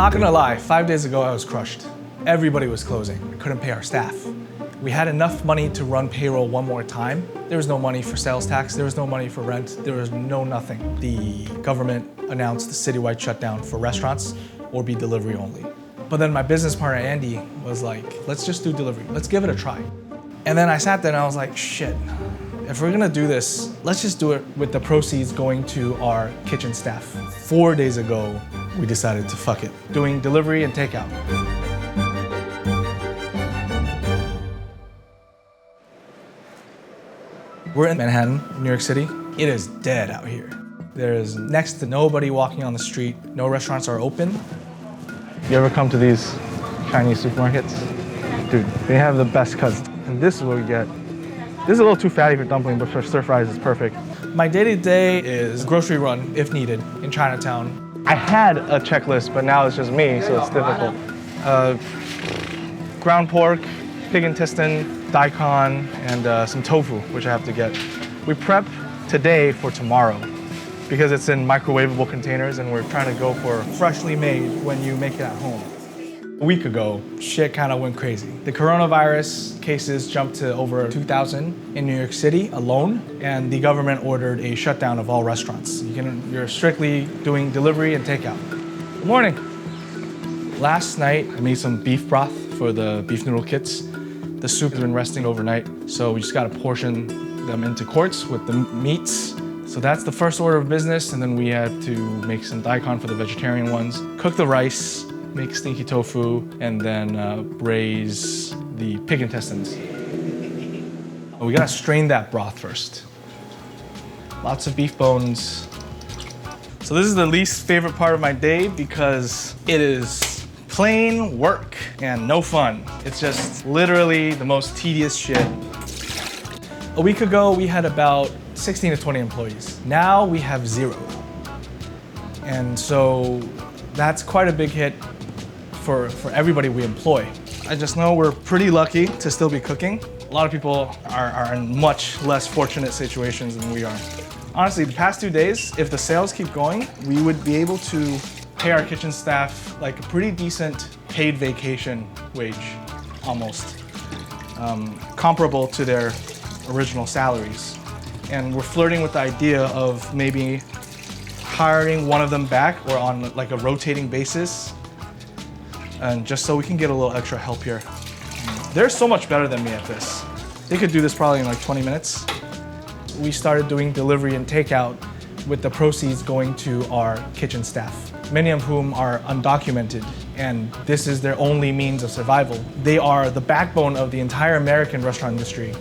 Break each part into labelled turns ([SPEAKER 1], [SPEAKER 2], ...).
[SPEAKER 1] Not gonna lie, 5 days ago I was crushed. Everybody was closing. We couldn't pay our staff. We had enough money to run payroll one more time. There was no money for sales tax, there was no money for rent, there was no nothing. The government announced the citywide shutdown for restaurants or be delivery only. But then my business partner, Andy, was like, let's just do delivery. Let's give it a try. And then I sat there and I was like, shit, if we're gonna do this, let's just do it with the proceeds going to our kitchen staff. 4 days ago, we decided to fuck it, doing delivery and takeout. We're in Manhattan, New York City. It is dead out here. There is next to nobody walking on the street. No restaurants are open. You ever come to these Chinese supermarkets? Dude, they have the best cuts. And this is what we get. This is a little too fatty for dumpling, but for stir fries, it's perfect. My day-to-day is grocery run, if needed, in Chinatown. I had a checklist, but now it's just me, so it's difficult. Ground pork, pig intestine, daikon, and some tofu, which I have to get. We prep today for tomorrow because it's in microwavable containers and we're trying to go for freshly made when you make it at home. A week ago, shit kind of went crazy. The coronavirus cases jumped to over 2,000 in New York City alone, and the government ordered a shutdown of all restaurants. You're strictly doing delivery and takeout. Good morning. Last night, I made some beef broth for the beef noodle kits. The soup has been resting overnight, so we just gotta portion them into quarts with the meats. So that's the first order of business, and then we had to make some daikon for the vegetarian ones, cook the rice, make stinky tofu, and then braise the pig intestines. We gotta strain that broth first. Lots of beef bones. So this is the least favorite part of my day because it is plain work and no fun. It's just literally the most tedious shit. A week ago, we had about 16 to 20 employees. Now we have 0. And so that's quite a big hit for everybody we employ. I just know we're pretty lucky to still be cooking. A lot of people are in much less fortunate situations than we are. Honestly, the past 2 days, if the sales keep going, we would be able to pay our kitchen staff like a pretty decent paid vacation wage, almost. Comparable to their original salaries. And we're flirting with the idea of maybe hiring one of them back or on like a rotating basis, and just so we can get a little extra help here. They're so much better than me at this. They could do this probably in like 20 minutes. We started doing delivery and takeout with the proceeds going to our kitchen staff, many of whom are undocumented, and this is their only means of survival. They are the backbone of the entire American restaurant industry.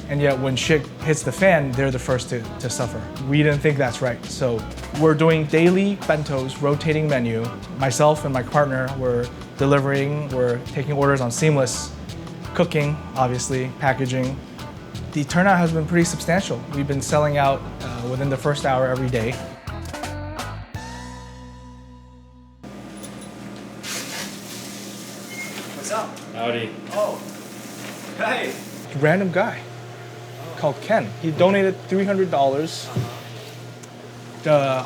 [SPEAKER 1] And yet when shit hits the fan, they're the first to suffer. We didn't think that's right. So we're doing daily bentos, rotating menu. Myself and my partner were delivering, we're taking orders on Seamless, cooking, obviously, packaging. The turnout has been pretty substantial. We've been selling out within the first hour every day. What's up?
[SPEAKER 2] Howdy.
[SPEAKER 1] Oh, hey. Random guy. Called Ken. He donated $300.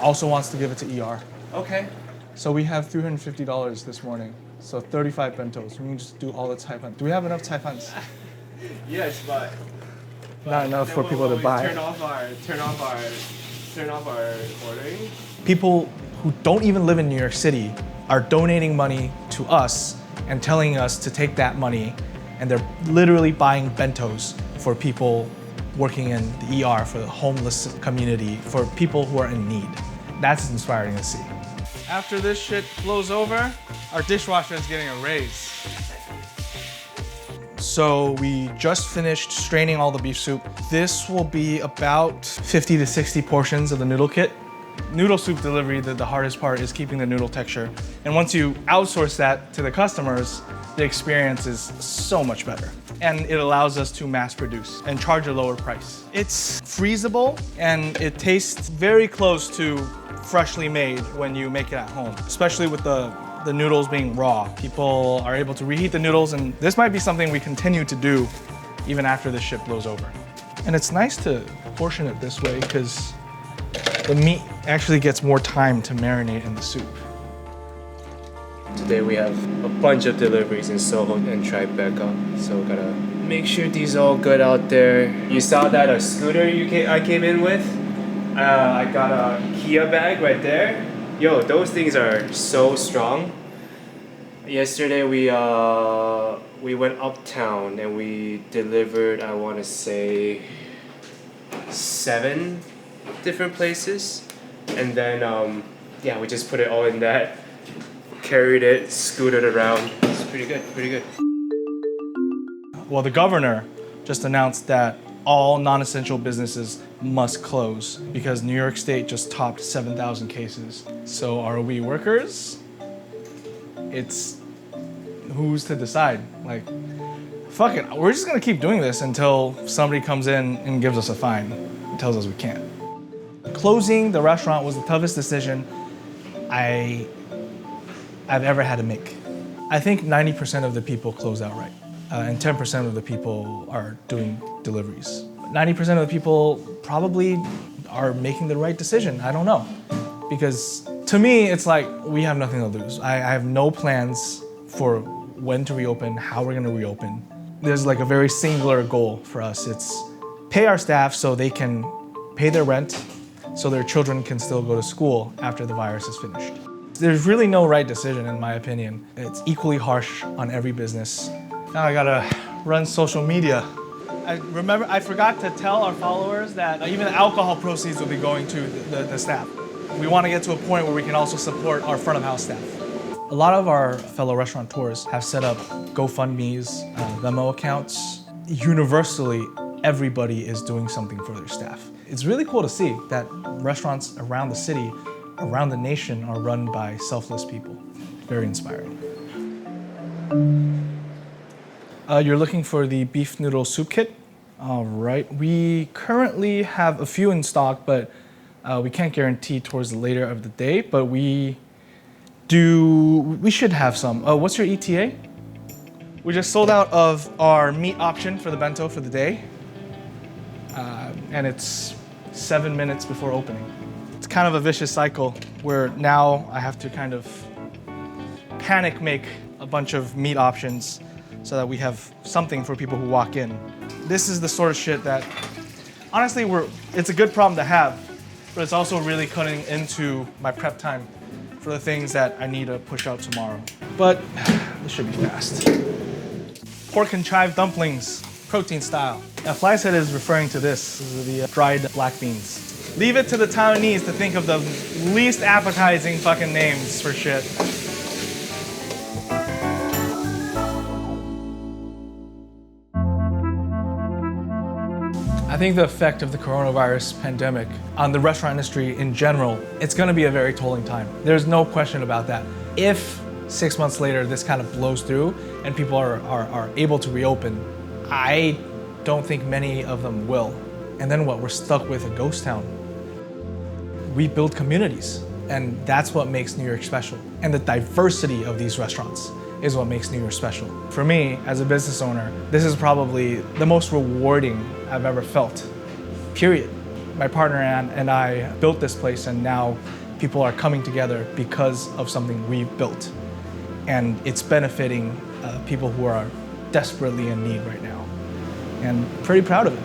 [SPEAKER 1] Also wants to give it to ER.
[SPEAKER 2] Okay.
[SPEAKER 1] So we have $350 this morning. So 35 bentos. We can just do all the taifan. Do we have enough taifans?
[SPEAKER 2] Yes, but
[SPEAKER 1] not enough for people to buy.
[SPEAKER 2] Turn off our ordering.
[SPEAKER 1] People who don't even live in New York City are donating money to us and telling us to take that money, and they're literally buying bentos for people working in the ER, for the homeless community, for people who are in need. That's inspiring to see. After this shit blows over, our dishwasher is getting a raise. So we just finished straining all the beef soup. This will be about 50 to 60 portions of the noodle kit. Noodle soup delivery, the hardest part is keeping the noodle texture. And once you outsource that to the customers, the experience is so much better. And it allows us to mass produce and charge a lower price. It's freezable and it tastes very close to freshly made when you make it at home, especially with the noodles being raw. People are able to reheat the noodles, and this might be something we continue to do even after this shit blows over. And it's nice to portion it this way because the meat actually gets more time to marinate in the soup.
[SPEAKER 3] Today we have a bunch of deliveries in Soho and Tribeca, so gotta make sure these are all good out there. You saw that a scooter I came in with? I got a Kia bag right there. Yo, those things are so strong. Yesterday we went uptown and we delivered, I want to say, 7 different places, and then yeah, we just put it all in that, carried it, scooted around. It's pretty good, pretty good.
[SPEAKER 1] Well, the governor just announced that all non-essential businesses must close because New York State just topped 7,000 cases. So are we workers? It's who's to decide? Like, fuck it, we're just gonna keep doing this until somebody comes in and gives us a fine and tells us we can't. Closing the restaurant was the toughest decision I've ever had to make. I think 90% of the people closed outright, and 10% of the people are doing deliveries. 90% of the people probably are making the right decision. I don't know. Because to me, it's like we have nothing to lose. I have no plans for when to reopen, how we're gonna reopen. There's like a very singular goal for us. It's pay our staff so they can pay their rent, so their children can still go to school after the virus is finished. There's really no right decision in my opinion. It's equally harsh on every business. Now I gotta run social media. I forgot to tell our followers that even the alcohol proceeds will be going to the staff. We want to get to a point where we can also support our front of house staff. A lot of our fellow restaurateurs have set up GoFundMe's, Venmo accounts. Universally, everybody is doing something for their staff. It's really cool to see that restaurants around the city, around the nation are run by selfless people. Very inspiring. You're looking for the beef noodle soup kit? All right, we currently have a few in stock, but we can't guarantee towards the later of the day, but we should have some. What's your ETA? We just sold out of our meat option for the bento for the day, and it's 7 minutes before opening. It's kind of a vicious cycle where now I have to kind of panic make a bunch of meat options so that we have something for people who walk in. This is the sort of shit that, honestly, it's a good problem to have, but it's also really cutting into my prep time for the things that I need to push out tomorrow. But this should be fast. Pork and chive dumplings, protein style. Now, Flyset is referring to this, the dried black beans. Leave it to the Taiwanese to think of the least appetizing fucking names for shit. I think the effect of the coronavirus pandemic on the restaurant industry in general, it's gonna be a very tolling time. There's no question about that. If 6 months later this kind of blows through and people are able to reopen, I don't think many of them will. And then what? We're stuck with a ghost town. We build communities, and that's what makes New York special. And the diversity of these restaurants is what makes New York special. For me, as a business owner, this is probably the most rewarding I've ever felt, period. My partner and I built this place, and now people are coming together because of something we've built. And it's benefiting people who are desperately in need right now. And pretty proud of it.